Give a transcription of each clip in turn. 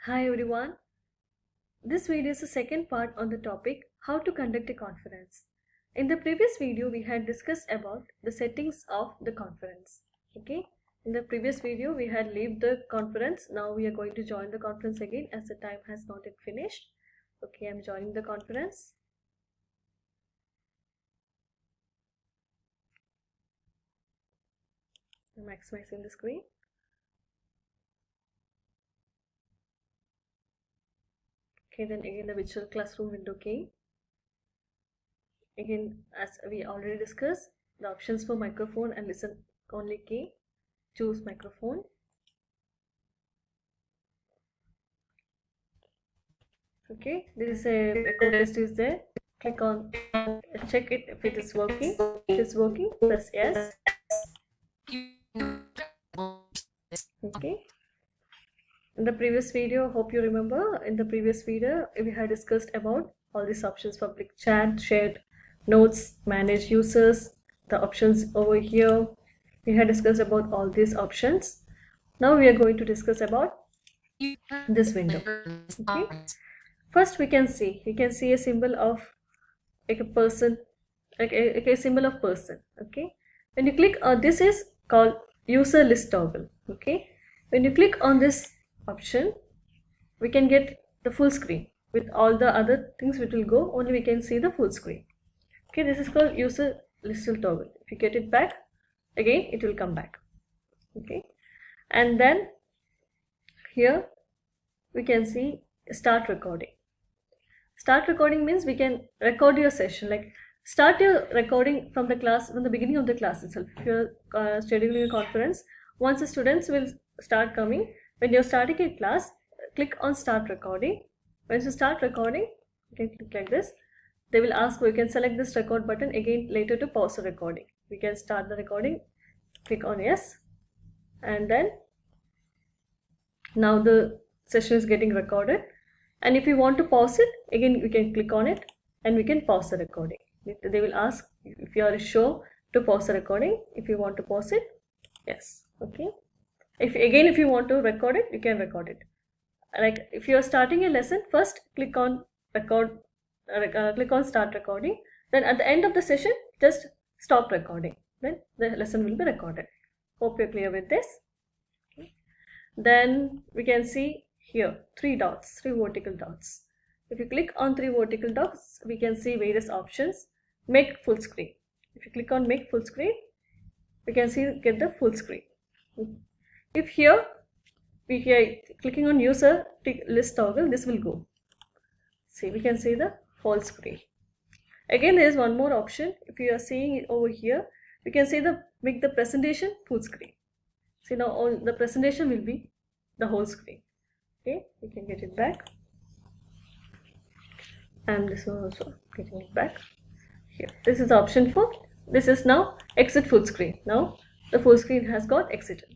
Hi everyone. This video is the second part on the topic how to conduct a conference. In the previous video we had discussed about the settings of the conference. Okay. In the previous video we had left the conference. Now we are going to join the conference again as the time has not yet finished. Okay, I'm joining the conference. I'm maximizing the screen. Okay, then again the virtual classroom window came. Again, as we already discussed, the options for microphone and listen only came. Choose microphone. Okay, there is a record test is there. Click on check it if it is working. If it is working, press yes. Okay. In the previous video, hope you remember, in the previous video we had discussed about all these options: public chat, shared notes, manage users, the options over here. We had discussed about all these options. Now we are going to discuss about this window. Okay. First we can see a symbol of like a person, like a symbol of person. Okay, when you click on this is called user list toggle. Okay, when you click on this option we can get the full screen. With all the other things which will go, only we can see the full screen. Okay, this is called user list toggle. If you get it back again, it will come back. Okay, and then here we can see start recording. Start recording means we can record your session, like start your recording from the class, from the beginning of the class itself. If you're scheduling a conference, once the students will start coming, when you're starting a class, click on start recording. Once you start recording, you can click like this. They will ask, we can select this record button again later to pause the recording. We can start the recording, click on yes, and then now the session is getting recorded. And if you want to pause it, again we can click on it and we can pause the recording. They will ask if you are sure to pause the recording. If you want to pause it, yes. Okay, if you want to record it, you can record it. Like if you are starting a lesson, first click on record, click on start recording, then at the end of the session just stop recording, then the lesson will be recorded. Hope you're clear with this. Okay. Then we can see here three vertical dots. If you click on three vertical dots, we can see various options. Make full screen. If you click on make full screen, we can see get the full screen. If here we are clicking on user list toggle, this will go. See, we can see the full screen. Again, there is one more option. If you are seeing it over here, we can see the make the presentation full screen. See, now all the presentation will be the whole screen. Okay, we can get it back, and this one also getting it back. Here, this is the option for, this is now exit full screen. Now the full screen has got exited.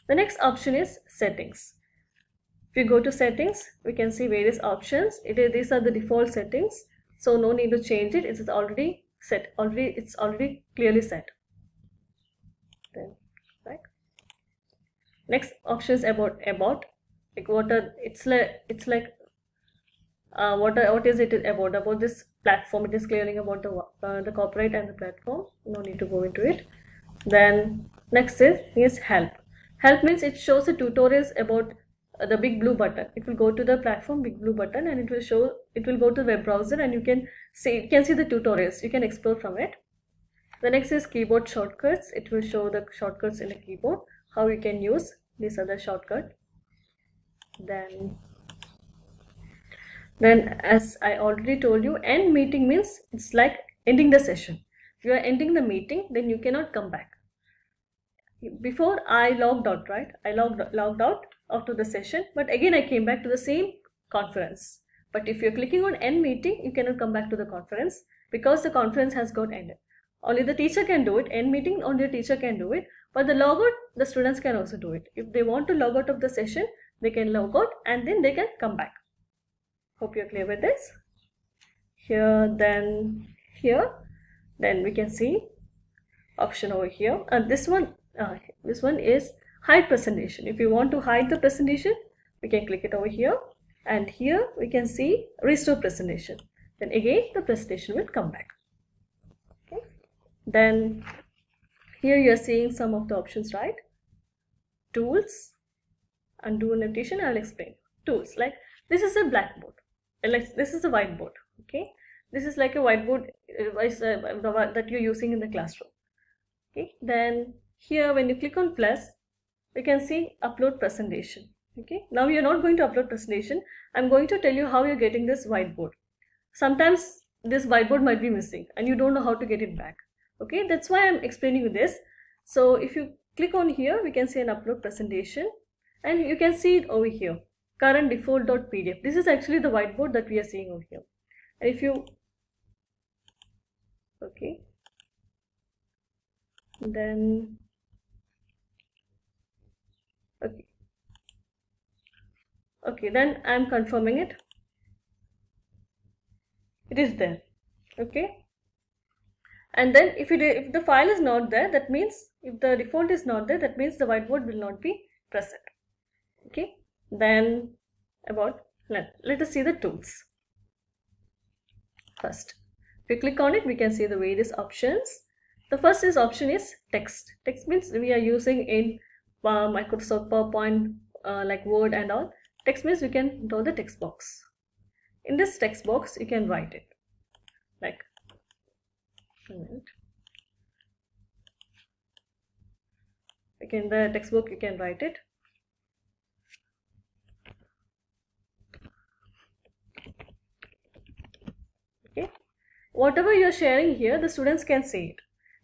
The next option is settings. If you go to settings, we can see various options. These are the default settings, so no need to change it. It is already set. It's already clearly set. Then back. Next option is about. Like what is it about this platform? It is clearing about the copyright and the platform. No need to go into it. Then next is help. Help means it shows the tutorials about the big blue button. It will go to the platform big blue button and it will go to the web browser and you can see the tutorials. You can explore from it. The next is keyboard shortcuts. It will show the shortcuts in the keyboard, how you can use these other shortcuts. Then as I already told you, end meeting means it's like ending the session. If you are ending the meeting, then you cannot come back. Before I logged out, right? I logged out after the session, but again I came back to the same conference. But if you're clicking on end meeting, you cannot come back to the conference because the conference has got ended. Only the teacher can do it. End meeting, only the teacher can do it. But the logout, the students can also do it. If they want to log out of the session, they can log out and then they can come back. Hope you're clear with this. Then we can see option over here, and this one is hide presentation. If you want to hide the presentation, we can click it over here, and here we can see restore presentation. Then again the presentation will come back. Okay, then here you are seeing some of the options, right? Tools, undo annotation. I'll explain. Tools, like this is a blackboard, like this is a whiteboard. Okay, this is like a whiteboard that you're using in the classroom. Okay, then here when you click on plus, we can see upload presentation. Okay, now you're not going to upload presentation. I'm going to tell you how you're getting this whiteboard. Sometimes this whiteboard might be missing and you don't know how to get it back. Okay, that's why I'm explaining you this. So if you click on here, we can see an upload presentation, and you can see it over here, current default.pdf. This is actually the whiteboard that we are seeing over here. And if you, okay, then okay, then I'm confirming it. It is there. Okay, and then if the file is not there, that means if the default is not there, that means the whiteboard will not be present. Okay, then about let us see the tools first. If we click on it, we can see the various options. The first option is text. Text means we are using in Microsoft PowerPoint, like Word and all. Text means we can draw the text box. In this text box, you can write it. Like, in the textbook, you can write it. Okay, whatever you're sharing here, the students can see it.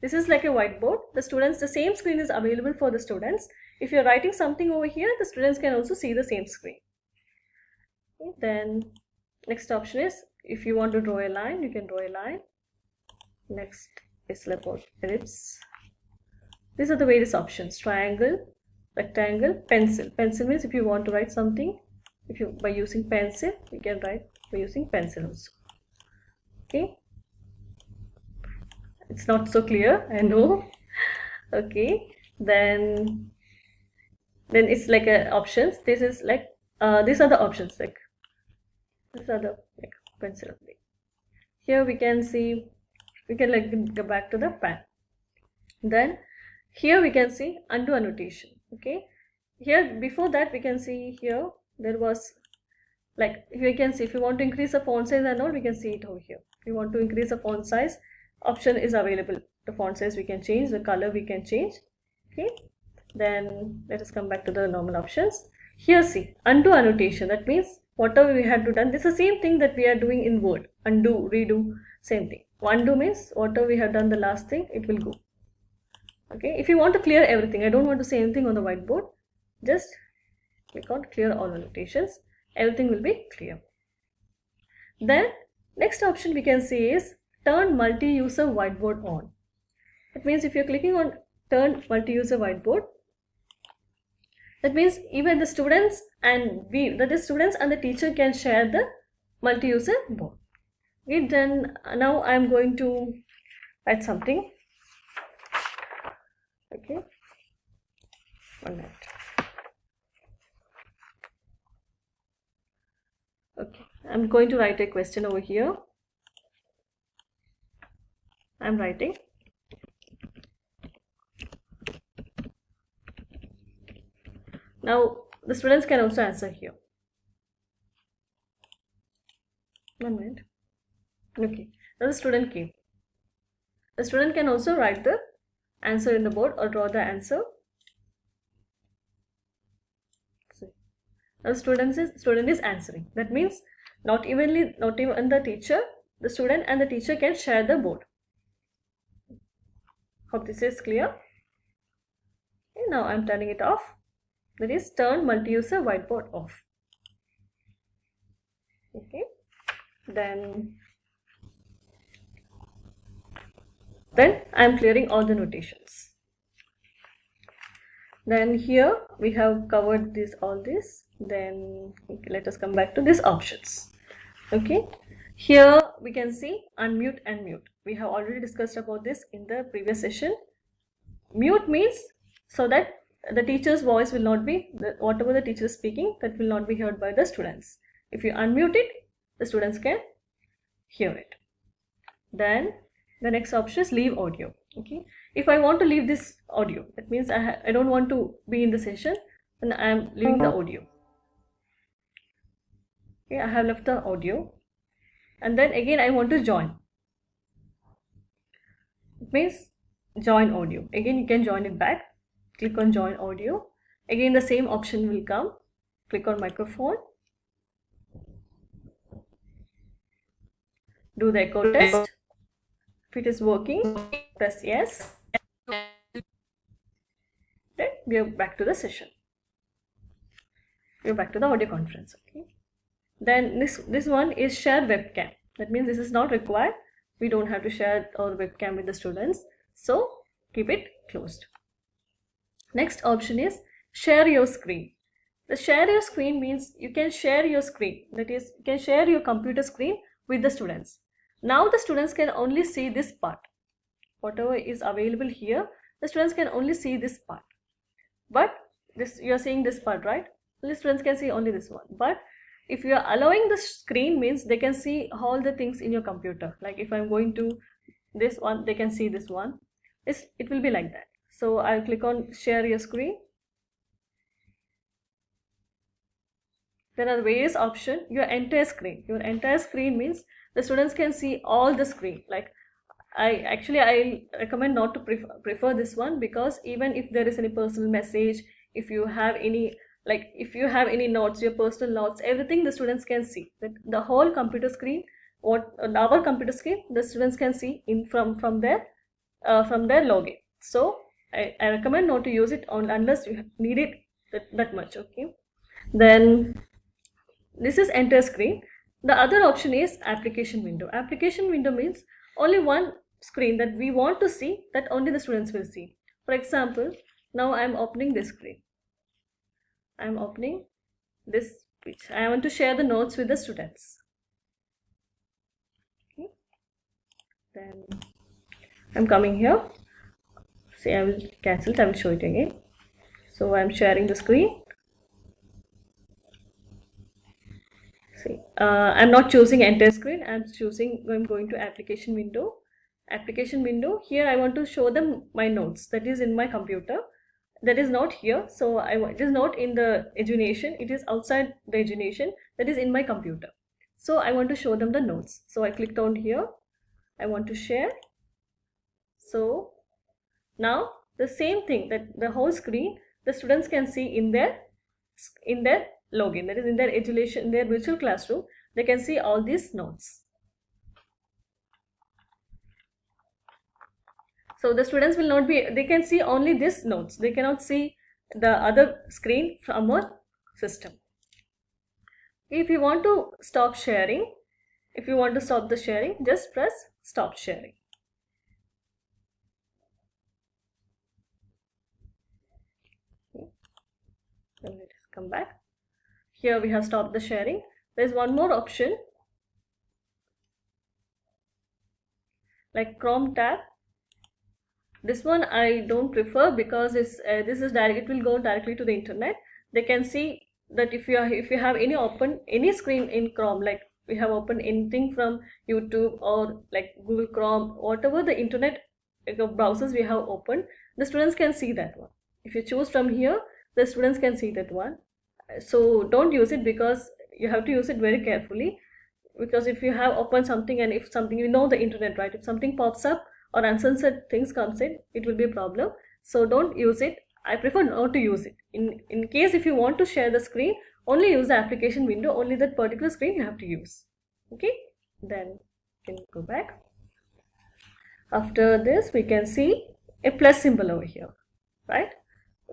This is like a whiteboard. The same screen is available for the students. If you're writing something over here, the students can also see the same screen. Okay, then next option is, if you want to draw a line, you can draw a line. Next is about ellipse. These are the various options: triangle, rectangle, pencil. Pencil means if you want to write something, by using pencil, you can write by using pencil also. Okay, it's not so clear, I know. Okay, then it's like options. This is like these are the options, like these are the like pencil. Here we can see, we can like go back to the pen. Then here we can see undo annotation. Okay, here before that we can see here there was like, we can see if you want to increase the font size and all, we can see it over here. If you want to increase the font size, option is available. The font size we can change, the color we can change. Okay, then let us come back to the normal options. Here see undo annotation. That means whatever we had to done, this is the same thing that we are doing in Word. Undo, redo, same thing. Undo means whatever we have done the last thing, it will go. Okay, if you want to clear everything, I don't want to say anything on the whiteboard, just click on clear all annotations. Everything will be clear. Then next option we can see is turn multi-user whiteboard on. That means if you're clicking on turn multi-user whiteboard, that means even the students and students and the teacher can share the multi-user board. Okay, then now I'm going to write something. Okay, 1 minute. Okay, I'm going to write a question over here. I'm writing. Now the students can also answer here. 1 minute. Okay, now the student came. The student can also write the answer in the board or draw the answer. Now the student is answering. That means not even the teacher, the student and the teacher can share the board. Hope this is clear. Okay, now I'm turning it off. That is turn multi-user whiteboard off. Okay, then I'm clearing all the notations. Then here we have covered all this. Then let us come back to these options. Okay, here we can see unmute and mute. We have already discussed about this in the previous session. Mute means so that the teacher's voice will not be, whatever the teacher is speaking, that will not be heard by the students. If you unmute it, the students can hear it. Then the next option is leave audio. Okay, if I want to leave this audio, that means I don't want to be in the session, then I am leaving the audio. Okay, I have left the audio, and then again I want to join. It means join audio. Again you can join it back. Click on join audio. Again the same option will come. Click on microphone. Do the echo test. If it is working, press yes. Then we are back to the session. We are back to the audio conference. Okay. Then this one is share webcam. That means this is not required. We don't have to share our webcam with the students. So keep it closed. Next option is share your screen. The share your screen means you can share your screen. That is, you can share your computer screen with the students. Now the students can only see this part. Whatever is available here, the students can only see this part. But this, you are seeing this part, right? The students can see only this one. But if you are allowing the screen, means they can see all the things in your computer. Like if I'm going to this one, they can see this one. It will be like that. So I'll click on share your screen. There are various options. Your entire screen. Your entire screen means the students can see all the screen. Like I recommend not to prefer this one, because even if there is any personal message, if you have any notes, your personal notes, everything the students can see. That the whole computer screen, our computer screen, the students can see from their login. So I recommend not to use it unless you need it that much. Okay. Then this is entire screen. The other option is application window. Application window means only one screen that we want to see, that only the students will see. For example, now I am opening this screen. I am opening this page. I want to share the notes with the students. Okay. Then I'm coming here. See, I will cancel it. I will show it again. So I'm sharing the screen. See, I'm not choosing entire screen. I'm going to application window. Application window. Here I want to show them my notes. That is in my computer. That is not here. So it is not in the Edunation. It is outside the Edunation. That is in my computer. So I want to show them the notes. So I clicked on here. I want to share. So now the same thing, that the whole screen the students can see in their login, that is in their Edunation, in their virtual classroom. They can see all these notes. So the students will not be, they can see only these notes. They cannot see the other screen from our system. If you want to stop sharing, if you want to stop the sharing, just press stop sharing. Then let us come back. Here we have stopped the sharing. There is one more option, like Chrome tab. This one I don't prefer, because it will go directly to the internet. They can see that if you have any screen in Chrome, like we have opened anything from YouTube or like Google Chrome, whatever the internet browsers we have opened, the students can see that one. If you choose from here, the students can see that one. So don't use it, because you have to use it very carefully. Because if you have opened something, and if something, you know the internet, right? If something pops up or uncensored things comes in, it will be a problem. So don't use it. I prefer not to use it. In case if you want to share the screen, only use the application window. Only that particular screen you have to use. Okay. Then you can go back. After this, we can see a plus symbol over here, right?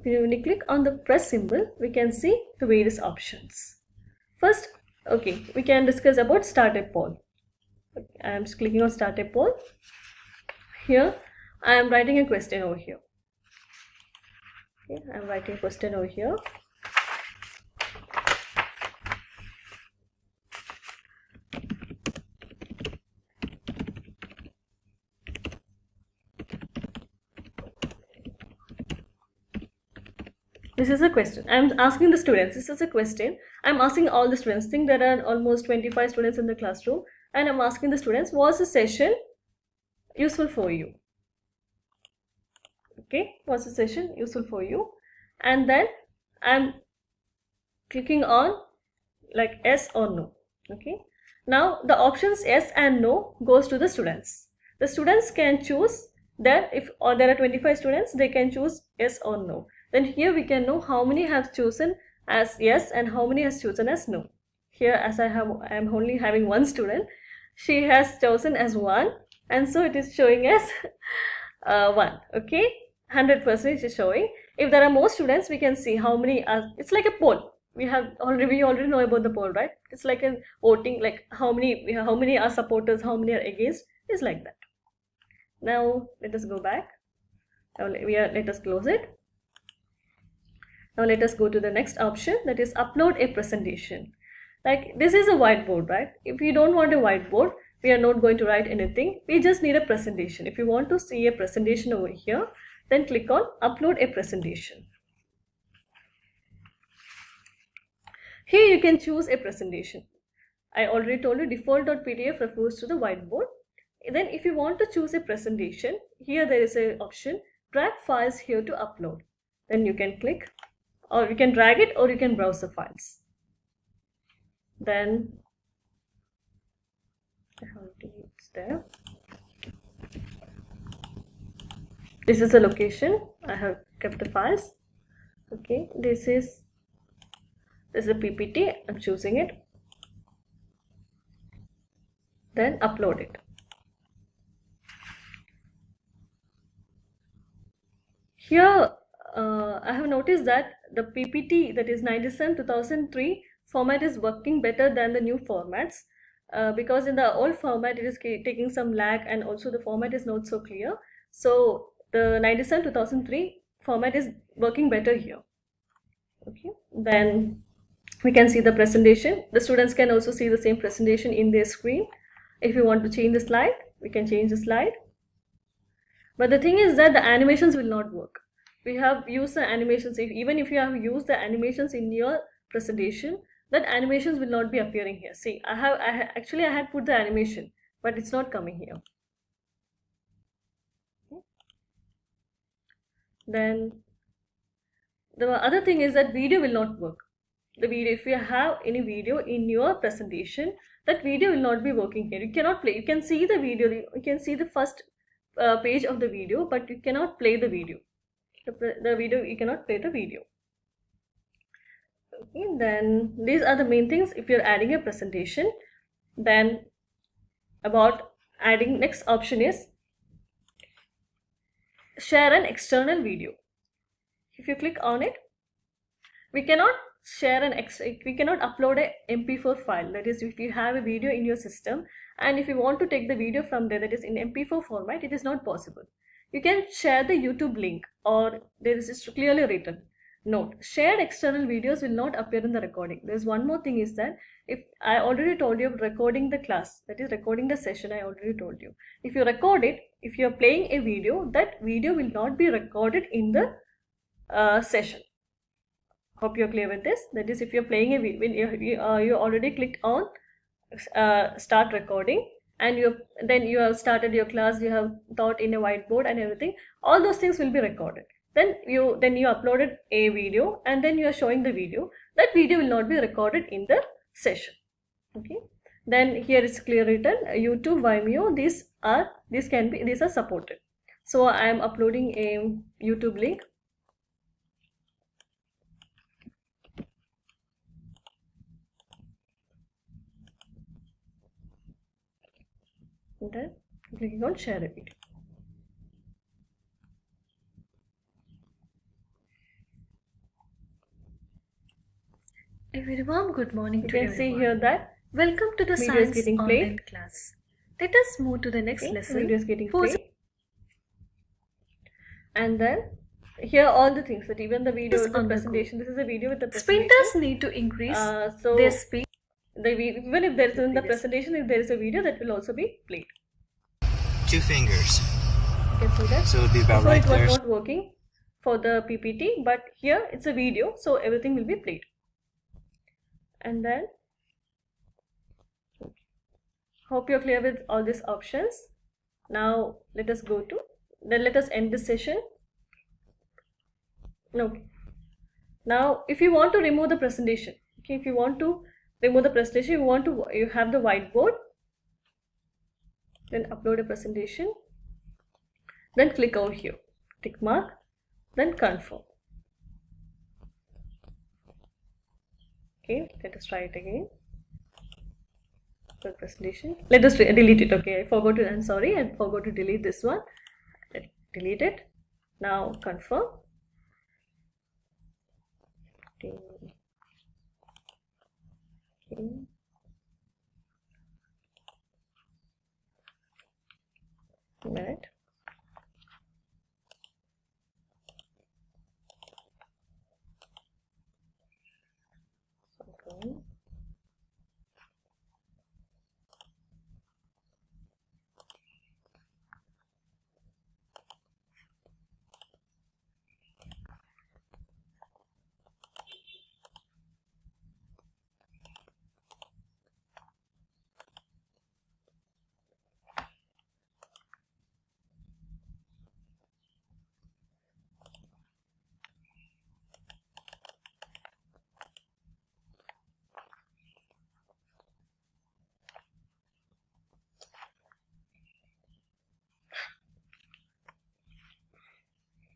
When you click on the plus symbol, we can see the various options. First, okay, we can discuss about start a poll. I am just clicking on start a poll. Here I am writing a question over here. Okay, I am writing a question over here. This is a question. I'm asking the students. This is a question. I'm asking all the students. Think there are almost 25 students in the classroom, and I'm asking the students, was the session useful for you? Okay, was the session useful for you? And then I'm clicking on like yes or no. Okay. Now the options yes and no goes to the students. The students can choose that if there are 25 students, they can choose yes or no. Then here we can know how many have chosen as yes and how many has chosen as no. Here, as I am only having one student, she has chosen as 1, and so it is showing as 1. Okay, 100% is showing. If there are more students, we can see how many are. It's like a poll. We already know about the poll, right? It's like a voting, like how many are supporters, how many are against. It's like that. Now let us go back. Now let us close it. Now let us go to the next option, that is upload a presentation. Like this is a whiteboard, right? If you don't want a whiteboard, we are not going to write anything. We just need a presentation. If you want to see a presentation over here, then click on upload a presentation. Here you can choose a presentation. I already told you default.pdf refers to the whiteboard. Then if you want to choose a presentation, here there is an option, drag files here to upload. Then you can click, or you can drag it, or you can browse the files. Then it's there. This is the location. I have kept the files. Okay, this is a PPT. I'm choosing it. Then upload it. Here I have noticed that the PPT, that is 97/2003 format, is working better than the new formats, because in the old format it is taking some lag, and also the format is not so clear. So the 97/2003 format is working better here. Okay, then we can see the presentation. The students can also see the same presentation in their screen. If you want to change the slide, we can change the slide. But the thing is that the animations will not work. We have used the animations. Even if you have used the animations in your presentation, that animations will not be appearing here. See, I had put the animation, but it's not coming here. Okay. Then the other thing is that video will not work. The video, if you have any video in your presentation, that video will not be working here. You cannot play. You can see the video. You can see the first page of the video, but you cannot play the video. The video, you cannot play the video. Okay, then these are the main things if you're adding a presentation. Then about adding, next option is share an external video. If you click on it, we cannot we cannot upload a MP4 file. That is, if you have a video in your system and if you want to take the video from there, that is in MP4 format, it is not possible. You can share the YouTube link, or there is just clearly written, note, shared external videos will not appear in the recording. There's one more thing, is that if I already told you recording the class, that is recording the session, I already told you. If you record it, if you're playing a video, that video will not be recorded in the session. Hope you're clear with this. That is, if you're playing a video, you already clicked on start recording, and then you have started your class, you have taught in a whiteboard and everything, all those things will be recorded. Then you uploaded a video, and then you are showing the video. That video will not be recorded in the session. Okay. Then here is clear written, YouTube, Vimeo, these are supported. So I am uploading a YouTube link. And then clicking on share a video. Everyone, good morning to everyone. You can see here that welcome to the Science Online class. Let us move to the next lesson. Video is getting played. And then here all the things, that even the video with the presentation. This is a video with the presentation. Sprinters need to increase their speed. Even if there is in the presentation, if there is a video, that will also be played. 2 fingers. You can see that. So it would be about right there. It was not working. for the PPT, but here it's a video, so everything will be played. And then hope you're clear with all these options. Now let us end this session. Okay. Now if you want to remove the presentation, okay, if you want to remove the presentation, you have the whiteboard, then upload a presentation, then click over here, tick mark, then confirm. Okay, let us try it again. The presentation, let us delete it. Okay, I'm sorry, I forgot to delete this one. Delete it. Now confirm. Okay. A minute. Okay.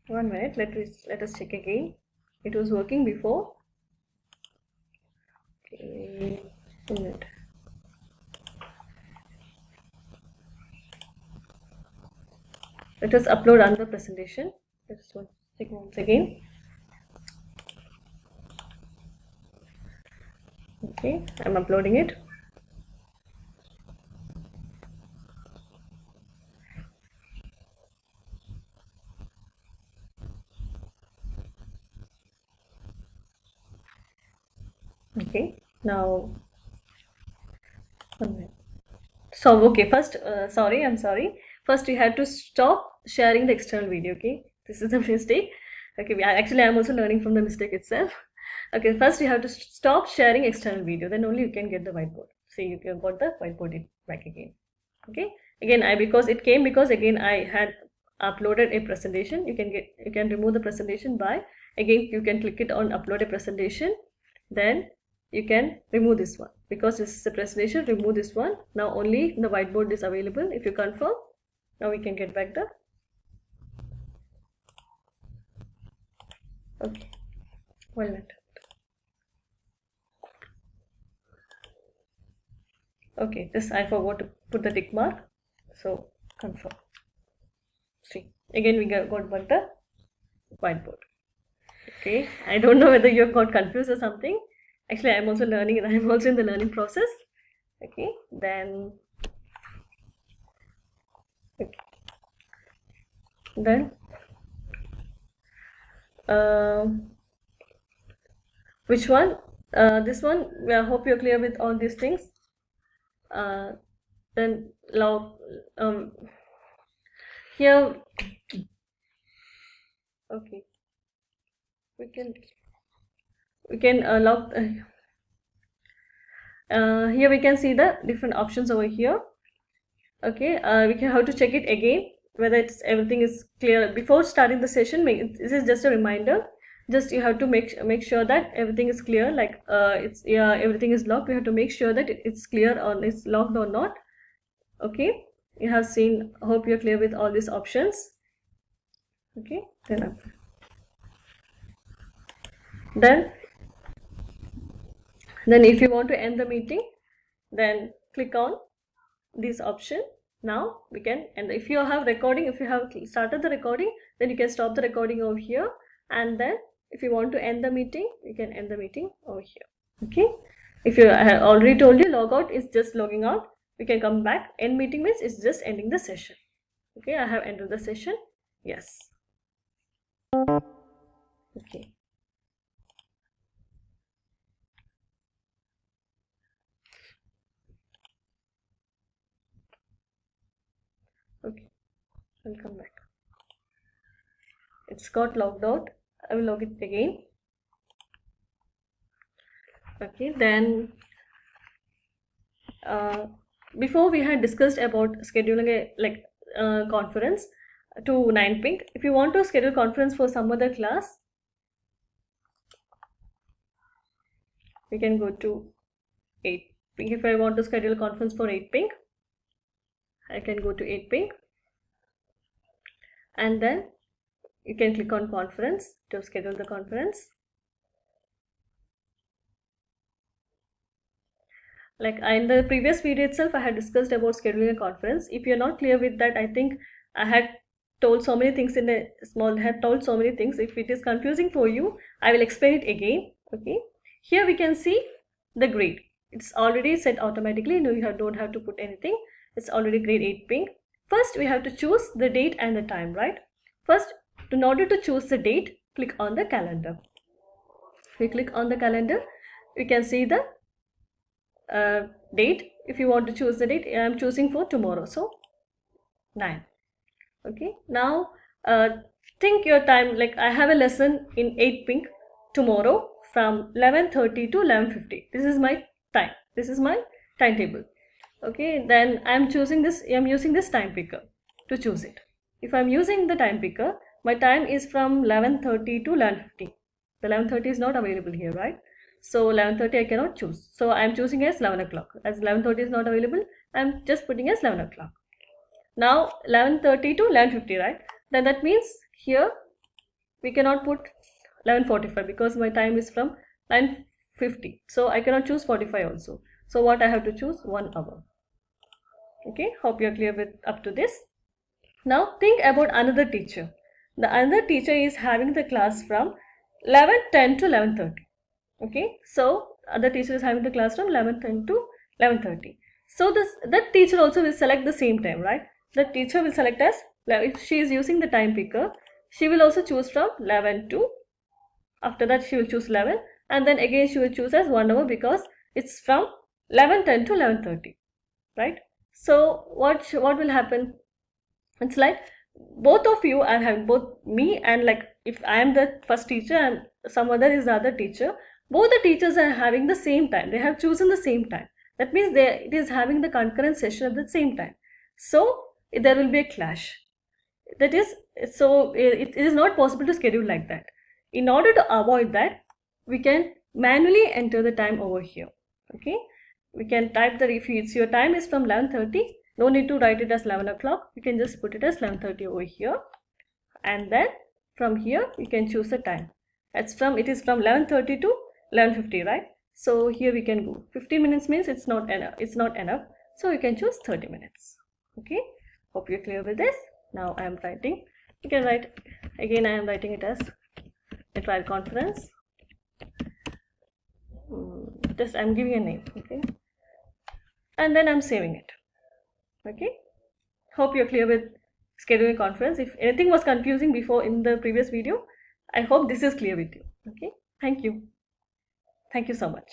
One minute, let us check again. It was working before. Okay, 1 minute. Let us upload another presentation. Let's check once again. Okay, I'm uploading it. Okay, now so okay, first I'm sorry, first you have to stop sharing the external video. Okay, this is a mistake. Okay, I'm also learning from the mistake itself. Okay, first you have to stop sharing external video, then only you can get the whiteboard. See, you can got the whiteboard back again. Okay, again because again I had uploaded a presentation. You can remove the presentation by, again you can click it on upload a presentation, then you can remove this one because this is a presentation. Remove this one. Now only the whiteboard is available. If you confirm, now we can get back the, okay, 1 minute. Okay, this I forgot to put the tick mark, so confirm. See, again we got back the whiteboard. Okay, I don't know whether you got confused or something. Actually, I'm also learning and I'm also in the learning process. Okay, then which one? This one. I hope you're clear with all these things. Then log here. Okay, we can log. Here we can see the different options over here. Okay, we can have to check it again whether everything is clear before starting the session. This is just a reminder. Just you have to make sure that everything is clear. Like everything is locked. We have to make sure that it's clear or it's locked or not. Okay, you have seen. Hope you're clear with all these options. Okay, then if you want to end the meeting, then click on this option. Now we can, and if you have started the recording, then you can stop the recording over here, and then if you want to end the meeting, you can end the meeting over here. Okay, if you have already told you log out is just logging out, we can come back. End meeting means it's just ending the session. Okay, I have ended the session. Yes. Okay. Okay, I'll come back. it's got logged out. I will log it again. Okay, then before we had discussed about scheduling a conference to 9ping. If you want to schedule conference for some other class, we can go to 8ping. If I want to schedule a conference for 8ping, I can go to 8ping, and then you can click on conference to schedule the conference. Like in the previous video itself, I had discussed about scheduling a conference. If you're not clear with that, I think I had told so many things in a small, told so many things. If it is confusing for you, I will explain it again. Okay, here we can see the grade. It's already set automatically. No, you don't have to put anything. It's already grade 8ping. First, we have to choose the date and the time, right? First, in order to choose the date, click on the calendar. If we click on the calendar, we can see the date. If you want to choose the date, I am choosing for tomorrow, so 9. Okay, now think your time. Like I have a lesson in 8ping tomorrow from 11:30 to 11:50. This is my time. This is my timetable. Okay, then I am choosing this. I am using this time picker to choose it. If I am using the time picker, my time is from 11:30 to 11:50. The 11:30 is not available here, right? So 11:30 I cannot choose. So I am choosing as 11 o'clock. As 11:30 is not available, I am just putting as 11 o'clock. Now 11:30 to 11:50, right? Then that means here we cannot put 11:45 because my time is from 9:50. So I cannot choose 45 also. So what I have to choose? 1 hour. Okay, hope you are clear with up to this. Now think about another teacher. The another teacher is having the class from 11:10 to 11:30. Okay, so other teacher is having the class from 11:10 to 11:30. So that teacher also will select the same time, right? The teacher will select as, if she is using the time picker, she will also choose from 11 to, after that she will choose 11, and then again she will choose as 1 hour because it's from 11:10 to 11:30, right? So what will happen? It's like both of you are having, both me and like if I am the first teacher and some other is the other teacher, both the teachers are having the same time. They have chosen the same time. That means it is having the concurrent session at the same time. So there will be a clash. That is, so it is not possible to schedule like that. In order to avoid that, we can manually enter the time over here. Okay, we can type the, if your time is from 11:30, no need to write it as 11 o'clock. You can just put it as 11:30 over here, and then from here you can choose the time. It is from 11:30 to 11:50, right? So here we can go 15 minutes means it's not enough, so you can choose 30 minutes. Okay, hope you're clear with this. Now I am writing, you can write again, I am writing it as a trial conference. Just I'm giving a name, okay, and then I'm saving it. Okay, hope you're clear with scheduling conference. If anything was confusing before in the previous video, I hope this is clear with you. Okay, thank you so much.